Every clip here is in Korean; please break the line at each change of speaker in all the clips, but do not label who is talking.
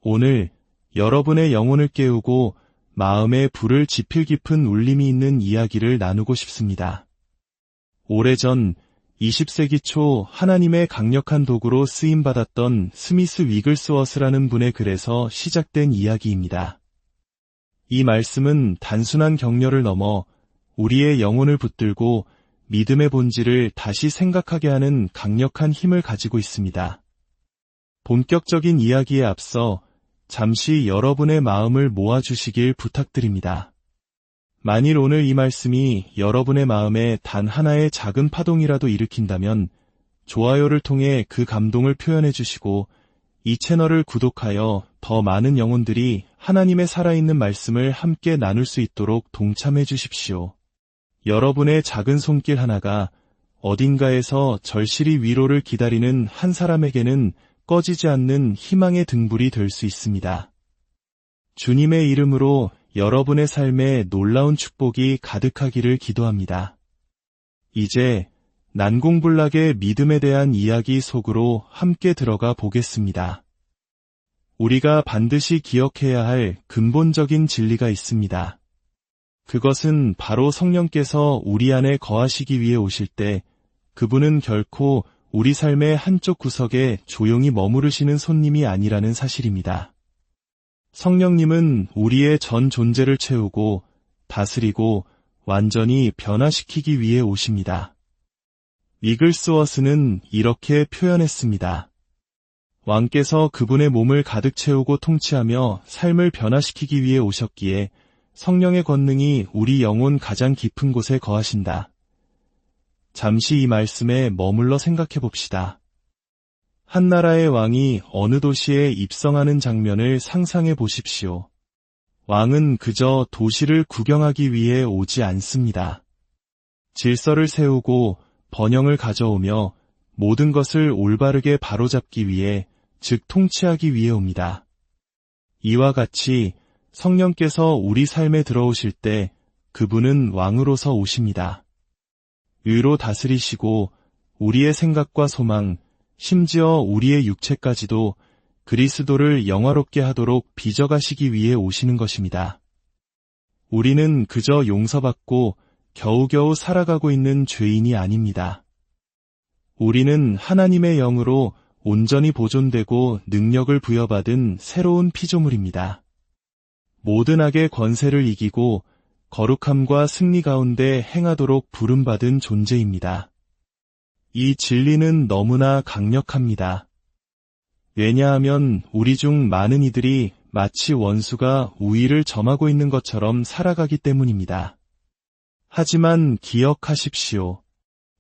오늘 여러분의 영혼을 깨우고 마음에 불을 지필 깊은 울림이 있는 이야기를 나누고 싶습니다. 오래전 20세기 초 하나님의 강력한 도구로 쓰임받았던 스미스 위글스워스라는 분의 글에서 시작된 이야기입니다. 이 말씀은 단순한 격려를 넘어 우리의 영혼을 붙들고 믿음의 본질을 다시 생각하게 하는 강력한 힘을 가지고 있습니다. 본격적인 이야기에 앞서 잠시 여러분의 마음을 모아주시길 부탁드립니다. 만일 오늘 이 말씀이 여러분의 마음에 단 하나의 작은 파동이라도 일으킨다면 좋아요를 통해 그 감동을 표현해 주시고 이 채널을 구독하여 더 많은 영혼들이 하나님의 살아있는 말씀을 함께 나눌 수 있도록 동참해 주십시오. 여러분의 작은 손길 하나가 어딘가에서 절실히 위로를 기다리는 한 사람에게는 꺼지지 않는 희망의 등불이 될 수 있습니다. 주님의 이름으로 여러분의 삶에 놀라운 축복이 가득하기를 기도합니다. 이제 난공불락의 믿음에 대한 이야기 속으로 함께 들어가 보겠습니다. 우리가 반드시 기억해야 할 근본적인 진리가 있습니다. 그것은 바로 성령께서 우리 안에 거하시기 위해 오실 때 그분은 결코 우리 삶의 한쪽 구석에 조용히 머무르시는 손님이 아니라는 사실입니다. 성령님은 우리의 전 존재를 채우고 다스리고 완전히 변화시키기 위해 오십니다. 위글스워스는 이렇게 표현했습니다. 왕께서 그분의 몸을 가득 채우고 통치하며 삶을 변화시키기 위해 오셨기에 성령의 권능이 우리 영혼 가장 깊은 곳에 거하신다. 잠시 이 말씀에 머물러 생각해 봅시다. 한 나라의 왕이 어느 도시에 입성하는 장면을 상상해 보십시오. 왕은 그저 도시를 구경하기 위해 오지 않습니다. 질서를 세우고 번영을 가져오며 모든 것을 올바르게 바로잡기 위해, 즉 통치하기 위해 옵니다. 이와 같이 성령께서 우리 삶에 들어오실 때 그분은 왕으로서 오십니다. 의로 다스리시고 우리의 생각과 소망, 심지어 우리의 육체까지도 그리스도를 영화롭게 하도록 빚어가시기 위해 오시는 것입니다. 우리는 그저 용서받고 겨우겨우 살아가고 있는 죄인이 아닙니다. 우리는 하나님의 영으로 온전히 보존되고 능력을 부여받은 새로운 피조물입니다. 모든 악의 권세를 이기고 거룩함과 승리 가운데 행하도록 부름받은 존재입니다. 이 진리는 너무나 강력합니다. 왜냐하면 우리 중 많은 이들이 마치 원수가 우위를 점하고 있는 것처럼 살아가기 때문입니다. 하지만 기억하십시오.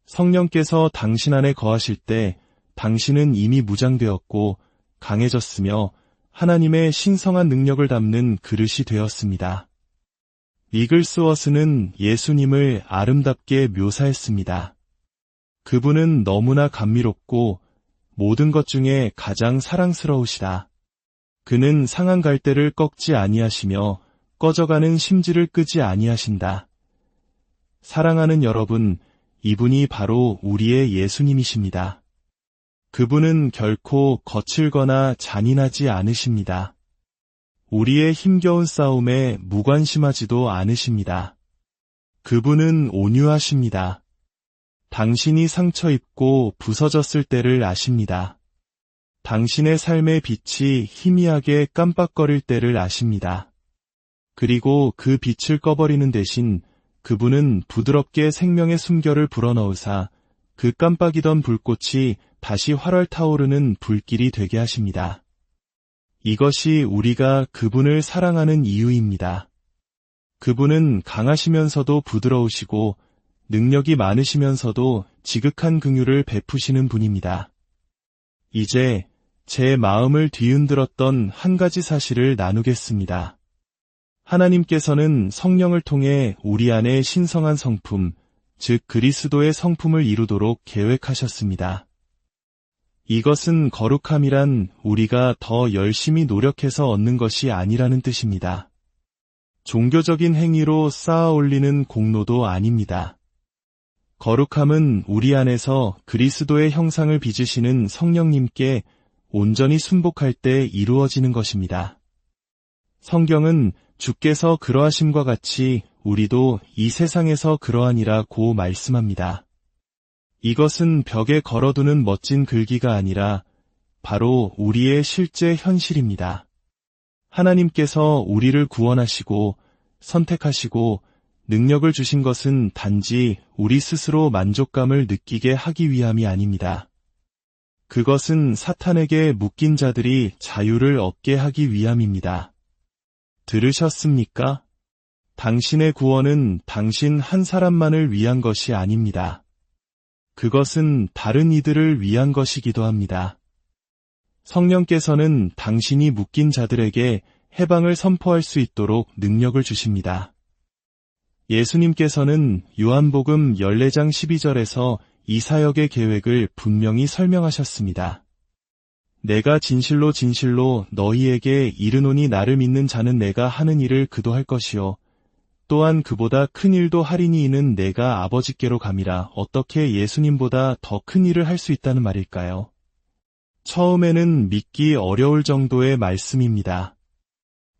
성령께서 당신 안에 거하실 때 당신은 이미 무장되었고 강해졌으며 하나님의 신성한 능력을 담는 그릇이 되었습니다. 위글스워스는 예수님을 아름답게 묘사했습니다. 그분은 너무나 감미롭고 모든 것 중에 가장 사랑스러우시다. 그는 상한 갈대를 꺾지 아니하시며 꺼져가는 심지를 끄지 아니하신다. 사랑하는 여러분, 이분이 바로 우리의 예수님이십니다. 그분은 결코 거칠거나 잔인하지 않으십니다. 우리의 힘겨운 싸움에 무관심하지도 않으십니다. 그분은 온유하십니다. 당신이 상처 입고 부서졌을 때를 아십니다. 당신의 삶의 빛이 희미하게 깜빡거릴 때를 아십니다. 그리고 그 빛을 꺼버리는 대신 그분은 부드럽게 생명의 숨결을 불어넣으사 그 깜빡이던 불꽃이 다시 활활 타오르는 불길이 되게 하십니다. 이것이 우리가 그분을 사랑하는 이유입니다. 그분은 강하시면서도 부드러우시고 능력이 많으시면서도 지극한 긍휼을 베푸시는 분입니다. 이제 제 마음을 뒤흔들었던 한 가지 사실을 나누겠습니다. 하나님께서는 성령을 통해 우리 안에 신성한 성품, 즉 그리스도의 성품을 이루도록 계획하셨습니다. 이것은 거룩함이란 우리가 더 열심히 노력해서 얻는 것이 아니라는 뜻입니다. 종교적인 행위로 쌓아 올리는 공로도 아닙니다. 거룩함은 우리 안에서 그리스도의 형상을 빚으시는 성령님께 온전히 순복할 때 이루어지는 것입니다. 성경은 주께서 그러하심과 같이 우리도 이 세상에서 그러하니라고 말씀합니다. 이것은 벽에 걸어두는 멋진 글귀가 아니라 바로 우리의 실제 현실입니다. 하나님께서 우리를 구원하시고 선택하시고 능력을 주신 것은 단지 우리 스스로 만족감을 느끼게 하기 위함이 아닙니다. 그것은 사탄에게 묶인 자들이 자유를 얻게 하기 위함입니다. 들으셨습니까? 당신의 구원은 당신 한 사람만을 위한 것이 아닙니다. 그것은 다른 이들을 위한 것이기도 합니다. 성령께서는 당신이 묶인 자들에게 해방을 선포할 수 있도록 능력을 주십니다. 예수님께서는 요한복음 14장 12절에서 이 사역의 계획을 분명히 설명하셨습니다. 내가 진실로 진실로 너희에게 이르노니 나를 믿는 자는 내가 하는 일을 그도 할 것이요 또한 그보다 큰 일도 하리니 이는 내가 아버지께로 감이라. 어떻게 예수님보다 더 큰 일을 할 수 있다는 말일까요? 처음에는 믿기 어려울 정도의 말씀입니다.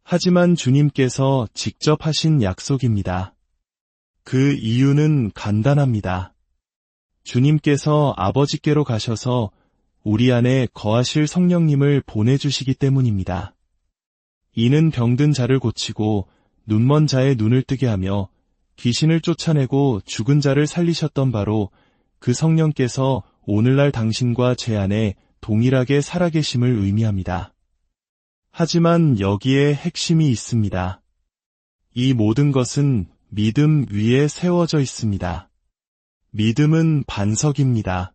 하지만 주님께서 직접 하신 약속입니다. 그 이유는 간단합니다. 주님께서 아버지께로 가셔서 우리 안에 거하실 성령님을 보내주시기 때문입니다. 이는 병든 자를 고치고 눈먼 자의 눈을 뜨게 하며 귀신을 쫓아내고 죽은 자를 살리셨던 바로 그 성령께서 오늘날 당신과 제 안에 동일하게 살아계심을 의미합니다. 하지만 여기에 핵심이 있습니다. 이 모든 것은 믿음 위에 세워져 있습니다. 믿음은 반석입니다.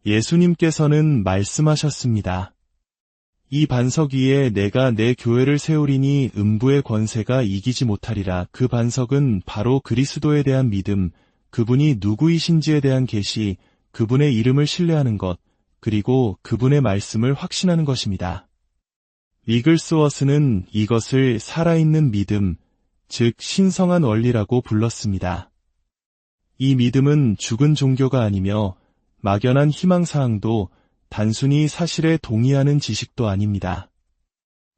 예수님께서는 말씀하셨습니다. 이 반석 위에 내가 내 교회를 세우리니 음부의 권세가 이기지 못하리라. 그 반석은 바로 그리스도에 대한 믿음, 그분이 누구이신지에 대한 계시, 그분의 이름을 신뢰하는 것, 그리고 그분의 말씀을 확신하는 것입니다. 위글스워스는 이것을 살아있는 믿음, 즉 신성한 원리라고 불렀습니다. 이 믿음은 죽은 종교가 아니며 막연한 희망사항도 단순히 사실에 동의하는 지식도 아닙니다.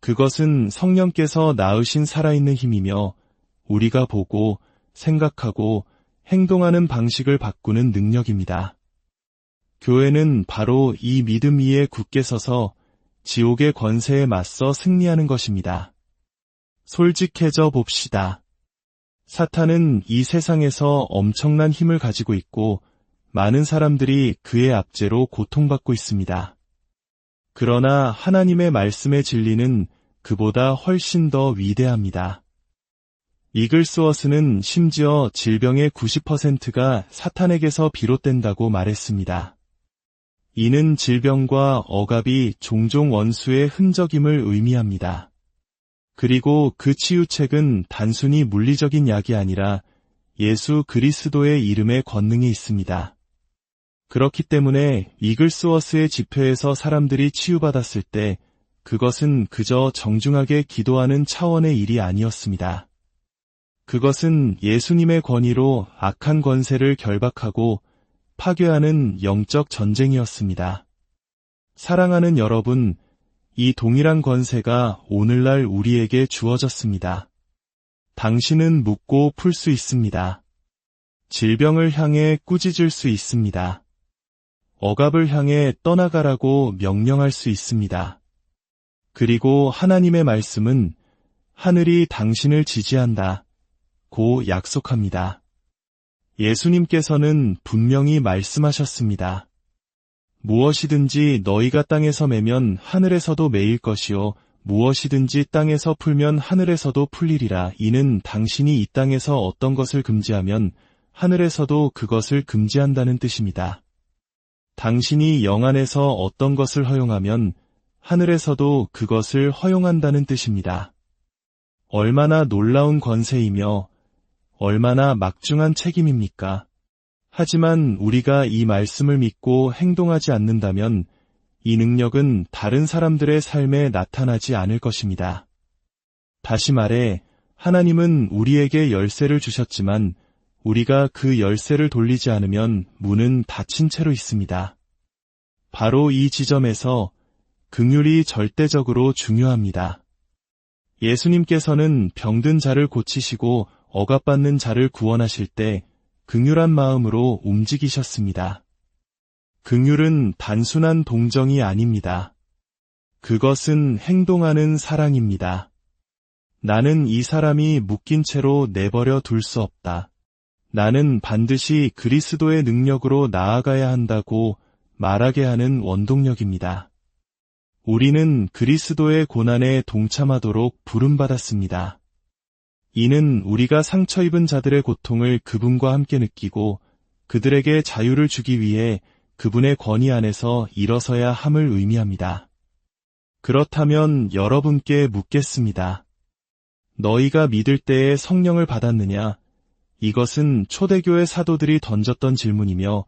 그것은 성령께서 낳으신 살아있는 힘이며 우리가 보고 생각하고 행동하는 방식을 바꾸는 능력입니다. 교회는 바로 이 믿음 위에 굳게 서서 지옥의 권세에 맞서 승리하는 것입니다. 솔직해져 봅시다. 사탄은 이 세상에서 엄청난 힘을 가지고 있고 많은 사람들이 그의 압제로 고통받고 있습니다. 그러나 하나님의 말씀의 진리는 그보다 훨씬 더 위대합니다. 이글스워스는 심지어 질병의 90%가 사탄에게서 비롯된다고 말했습니다. 이는 질병과 억압이 종종 원수의 흔적임을 의미합니다. 그리고 그 치유책은 단순히 물리적인 약이 아니라 예수 그리스도의 이름의 권능이 있습니다. 그렇기 때문에 이글스워스의 집회에서 사람들이 치유받았을 때 그것은 그저 정중하게 기도하는 차원의 일이 아니었습니다. 그것은 예수님의 권위로 악한 권세를 결박하고 파괴하는 영적 전쟁이었습니다. 사랑하는 여러분, 이 동일한 권세가 오늘날 우리에게 주어졌습니다. 당신은 묻고 풀 수 있습니다. 질병을 향해 꾸짖을 수 있습니다. 억압을 향해 떠나가라고 명령할 수 있습니다. 그리고 하나님의 말씀은 하늘이 당신을 지지한다 고 약속합니다. 예수님께서는 분명히 말씀하셨습니다. 무엇이든지 너희가 땅에서 매면 하늘에서도 매일 것이요 무엇이든지 땅에서 풀면 하늘에서도 풀리리라. 이는 당신이 이 땅에서 어떤 것을 금지하면 하늘에서도 그것을 금지한다는 뜻입니다. 당신이 영 안에서 어떤 것을 허용하면 하늘에서도 그것을 허용한다는 뜻입니다. 얼마나 놀라운 권세이며 얼마나 막중한 책임입니까? 하지만 우리가 이 말씀을 믿고 행동하지 않는다면 이 능력은 다른 사람들의 삶에 나타나지 않을 것입니다. 다시 말해, 하나님은 우리에게 열쇠를 주셨지만 우리가 그 열쇠를 돌리지 않으면 문은 닫힌 채로 있습니다. 바로 이 지점에서 긍휼이 절대적으로 중요합니다. 예수님께서는 병든 자를 고치시고 억압받는 자를 구원하실 때 긍휼한 마음으로 움직이셨습니다. 긍휼은 단순한 동정이 아닙니다. 그것은 행동하는 사랑입니다. 나는 이 사람이 묶인 채로 내버려 둘 수 없다. 나는 반드시 그리스도의 능력으로 나아가야 한다고 말하게 하는 원동력입니다. 우리는 그리스도의 고난에 동참하도록 부름받았습니다. 이는 우리가 상처 입은 자들의 고통을 그분과 함께 느끼고 그들에게 자유를 주기 위해 그분의 권위 안에서 일어서야 함을 의미합니다. 그렇다면 여러분께 묻겠습니다. 너희가 믿을 때에 성령을 받았느냐? 이것은 초대교회 사도들이 던졌던 질문이며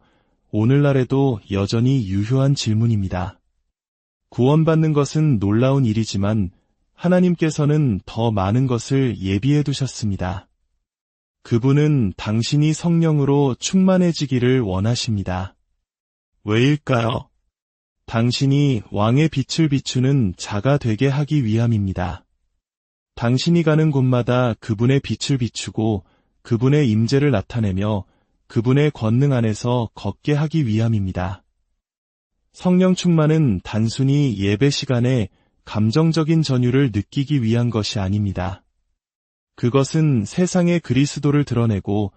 오늘날에도 여전히 유효한 질문입니다. 구원받는 것은 놀라운 일이지만 하나님께서는 더 많은 것을 예비해 두셨습니다. 그분은 당신이 성령으로 충만해지기를 원하십니다. 왜일까요? 당신이 왕의 빛을 비추는 자가 되게 하기 위함입니다. 당신이 가는 곳마다 그분의 빛을 비추고 그분의 임재를 나타내며 그분의 권능 안에서 걷게 하기 위함입니다. 성령 충만은 단순히 예배 시간에 감정적인 전율을 느끼기 위한 것이 아닙니다. 그것은 세상의 그리스도를 드러내고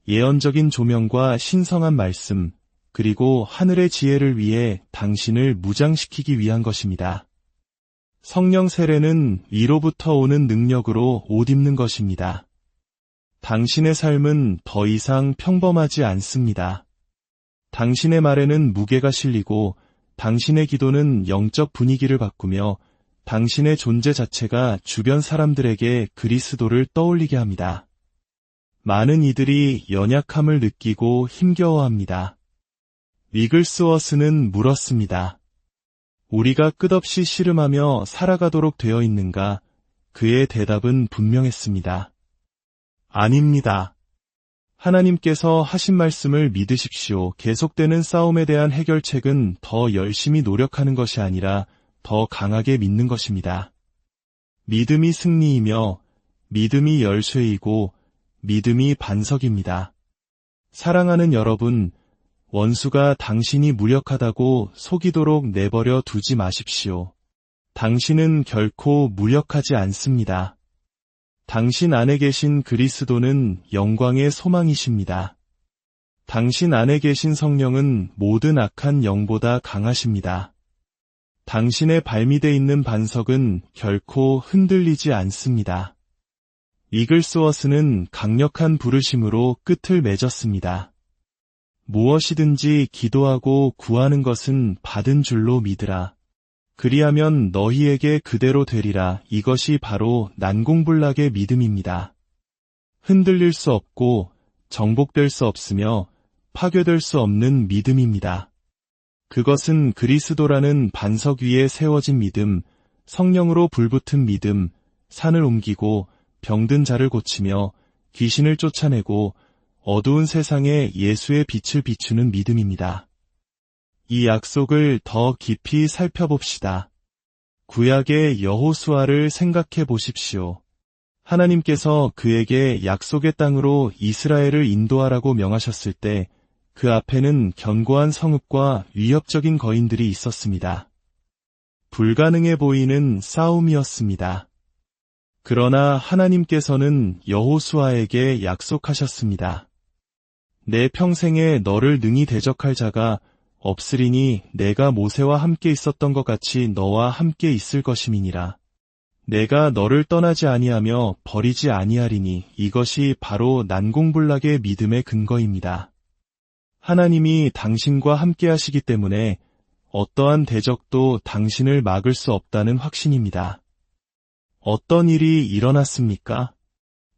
예언적인 조명과 신성한 말씀, 그리고 하늘의 지혜를 위해 당신을 무장시키기 위한 것입니다. 성령 세례는 위로부터 오는 능력으로 옷 입는 것입니다. 당신의 삶은 더 이상 평범하지 않습니다. 당신의 말에는 무게가 실리고 당신의 기도는 영적 분위기를 바꾸며 당신의 존재 자체가 주변 사람들에게 그리스도를 떠올리게 합니다. 많은 이들이 연약함을 느끼고 힘겨워합니다. 위글스워스는 물었습니다. 우리가 끝없이 씨름하며 살아가도록 되어 있는가? 그의 대답은 분명했습니다. 아닙니다. 하나님께서 하신 말씀을 믿으십시오. 계속되는 싸움에 대한 해결책은 더 열심히 노력하는 것이 아니라 더 강하게 믿는 것입니다. 믿음이 승리이며 믿음이 열쇠이고 믿음이 반석입니다. 사랑하는 여러분, 원수가 당신이 무력하다고 속이도록 내버려 두지 마십시오. 당신은 결코 무력하지 않습니다. 당신 안에 계신 그리스도는 영광의 소망이십니다. 당신 안에 계신 성령은 모든 악한 영보다 강하십니다. 당신의 발밑에 있는 반석은 결코 흔들리지 않습니다. 위글스워스는 강력한 부르심으로 끝을 맺었습니다. 무엇이든지 기도하고 구하는 것은 받은 줄로 믿으라. 그리하면 너희에게 그대로 되리라. 이것이 바로 난공불락의 믿음입니다. 흔들릴 수 없고 정복될 수 없으며 파괴될 수 없는 믿음입니다. 그것은 그리스도라는 반석 위에 세워진 믿음, 성령으로 불붙은 믿음, 산을 옮기고 병든 자를 고치며 귀신을 쫓아내고 어두운 세상에 예수의 빛을 비추는 믿음입니다. 이 약속을 더 깊이 살펴봅시다. 구약의 여호수아를 생각해 보십시오. 하나님께서 그에게 약속의 땅으로 이스라엘을 인도하라고 명하셨을 때 그 앞에는 견고한 성읍과 위협적인 거인들이 있었습니다. 불가능해 보이는 싸움이었습니다. 그러나 하나님께서는 여호수아에게 약속하셨습니다. 내 평생에 너를 능히 대적할 자가 없으리니 내가 모세와 함께 있었던 것 같이 너와 함께 있을 것임이니라. 내가 너를 떠나지 아니하며 버리지 아니하리니 이것이 바로 난공불락의 믿음의 근거입니다. 하나님이 당신과 함께 하시기 때문에 어떠한 대적도 당신을 막을 수 없다는 확신입니다. 어떤 일이 일어났습니까?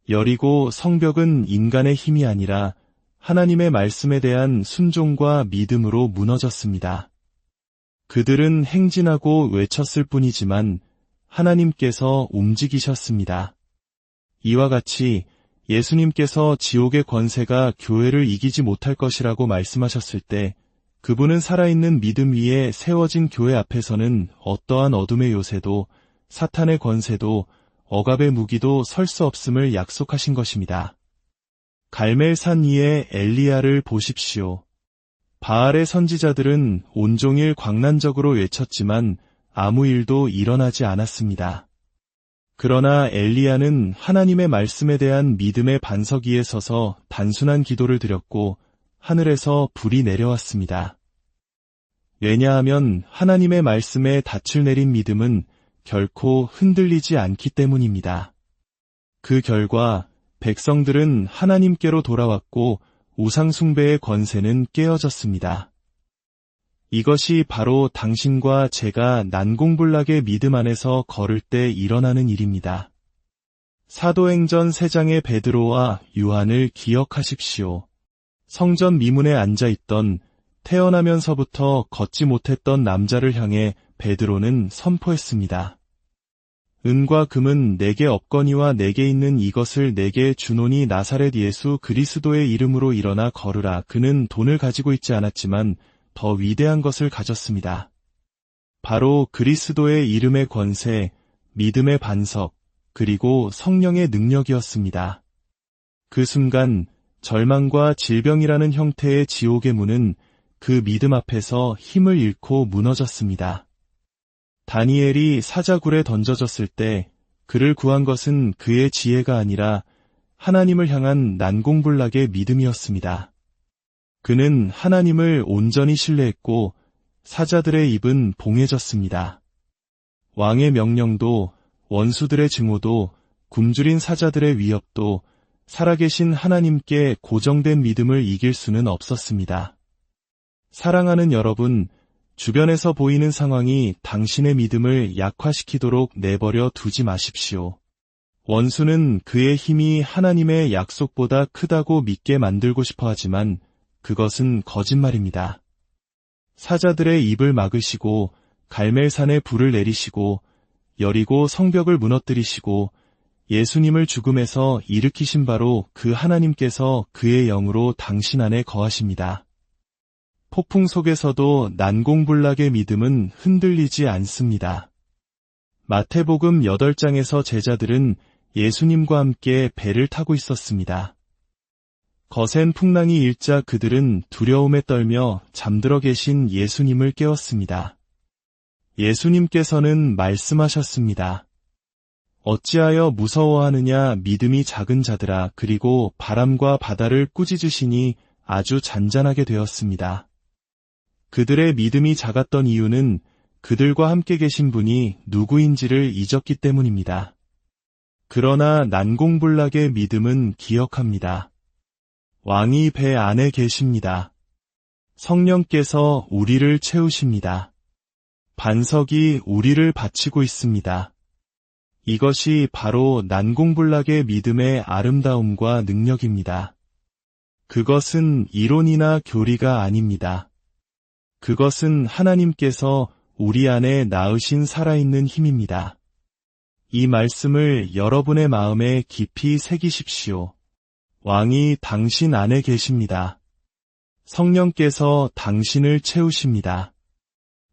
여리고 성벽은 인간의 힘이 아니라 하나님의 말씀에 대한 순종과 믿음으로 무너졌습니다. 그들은 행진하고 외쳤을 뿐이지만 하나님께서 움직이셨습니다. 이와 같이 예수님께서 지옥의 권세가 교회를 이기지 못할 것이라고 말씀하셨을 때 그분은 살아있는 믿음 위에 세워진 교회 앞에서는 어떠한 어둠의 요새도 사탄의 권세도 억압의 무기도 설 수 없음을 약속하신 것입니다. 갈멜산 위에 엘리야를 보십시오. 바알의 선지자들은 온종일 광란적으로 외쳤지만 아무 일도 일어나지 않았습니다. 그러나 엘리야는 하나님의 말씀에 대한 믿음의 반석 위에 서서 단순한 기도를 드렸고 하늘에서 불이 내려왔습니다. 왜냐하면 하나님의 말씀에 닻을 내린 믿음은 결코 흔들리지 않기 때문입니다. 그 결과 백성들은 하나님께로 돌아왔고 우상숭배의 권세는 깨어졌습니다. 이것이 바로 당신과 제가 난공불락의 믿음 안에서 걸을 때 일어나는 일입니다. 사도행전 3장의 베드로와 요한을 기억하십시오. 성전 미문에 앉아있던 태어나면서부터 걷지 못했던 남자를 향해 베드로는 선포했습니다. 은과 금은 내게 없거니와 내게 있는 이것을 내게 주노니 나사렛 예수 그리스도의 이름으로 일어나 걸으라. 그는 돈을 가지고 있지 않았지만 더 위대한 것을 가졌습니다. 바로 그리스도의 이름의 권세, 믿음의 반석, 그리고 성령의 능력이었습니다. 그 순간 절망과 질병이라는 형태의 지옥의 문은 그 믿음 앞에서 힘을 잃고 무너졌습니다. 다니엘이 사자굴에 던져졌을 때 그를 구한 것은 그의 지혜가 아니라 하나님을 향한 난공불락의 믿음이었습니다. 그는 하나님을 온전히 신뢰했고 사자들의 입은 봉해졌습니다. 왕의 명령도 원수들의 증오도 굶주린 사자들의 위협도 살아계신 하나님께 고정된 믿음을 이길 수는 없었습니다. 사랑하는 여러분, 주변에서 보이는 상황이 당신의 믿음을 약화시키도록 내버려 두지 마십시오. 원수는 그의 힘이 하나님의 약속보다 크다고 믿게 만들고 싶어 하지만 그것은 거짓말입니다. 사자들의 입을 막으시고 갈멜산에 불을 내리시고 여리고 성벽을 무너뜨리시고 예수님을 죽음에서 일으키신 바로 그 하나님께서 그의 영으로 당신 안에 거하십니다. 폭풍 속에서도 난공불락의 믿음은 흔들리지 않습니다. 마태복음 8장에서 제자들은 예수님과 함께 배를 타고 있었습니다. 거센 풍랑이 일자 그들은 두려움에 떨며 잠들어 계신 예수님을 깨웠습니다. 예수님께서는 말씀하셨습니다. 어찌하여 무서워하느냐 믿음이 작은 자들아. 그리고 바람과 바다를 꾸짖으시니 아주 잔잔하게 되었습니다. 그들의 믿음이 작았던 이유는 그들과 함께 계신 분이 누구인지를 잊었기 때문입니다. 그러나 난공불락의 믿음은 기억합니다. 왕이 배 안에 계십니다. 성령께서 우리를 채우십니다. 반석이 우리를 받치고 있습니다. 이것이 바로 난공불락의 믿음의 아름다움과 능력입니다. 그것은 이론이나 교리가 아닙니다. 그것은 하나님께서 우리 안에 낳으신 살아있는 힘입니다. 이 말씀을 여러분의 마음에 깊이 새기십시오. 왕이 당신 안에 계십니다. 성령께서 당신을 채우십니다.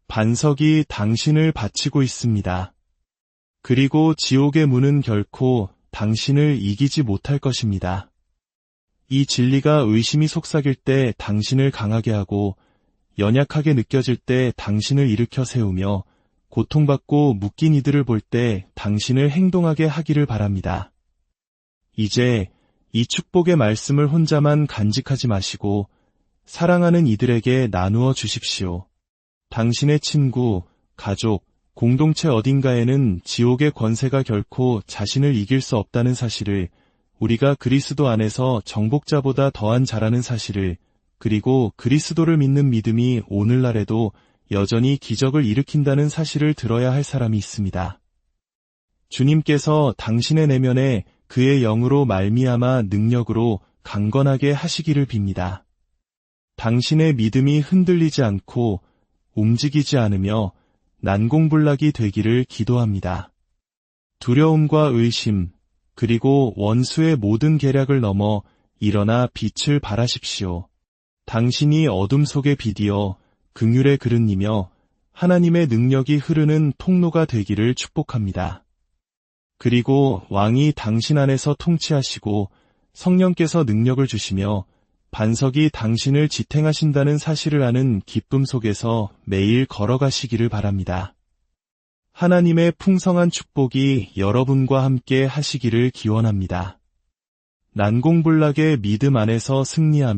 반석이 당신을 받치고 있습니다. 그리고 지옥의 문은 결코 당신을 이기지 못할 것입니다. 이 진리가 의심이 속삭일 때 당신을 강하게 하고 연약하게 느껴질 때 당신을 일으켜 세우며 고통받고 묶인 이들을 볼 때 당신을 행동하게 하기를 바랍니다. 이제 이 축복의 말씀을 혼자만 간직하지 마시고 사랑하는 이들에게 나누어 주십시오. 당신의 친구, 가족, 공동체 어딘가에는 지옥의 권세가 결코 자신을 이길 수 없다는 사실을, 우리가 그리스도 안에서 정복자보다 더한 자라는 사실을, 그리고 그리스도를 믿는 믿음이 오늘날에도 여전히 기적을 일으킨다는 사실을 들어야 할 사람이 있습니다. 주님께서 당신의 내면에 그의 영으로 말미암아 능력으로 강건하게 하시기를 빕니다. 당신의 믿음이 흔들리지 않고 움직이지 않으며 난공불락이 되기를 기도합니다. 두려움과 의심, 그리고 원수의 모든 계략을 넘어 일어나 빛을 발하십시오. 당신이 어둠 속에 비디어 긍휼의 그릇이며 하나님의 능력이 흐르는 통로가 되기를 축복합니다. 그리고 왕이 당신 안에서 통치하시고 성령께서 능력을 주시며 반석이 당신을 지탱하신다는 사실을 아는 기쁨 속에서 매일 걸어가시기를 바랍니다. 하나님의 풍성한 축복이 여러분과 함께 하시기를 기원합니다. 난공불락의 믿음 안에서 승리하며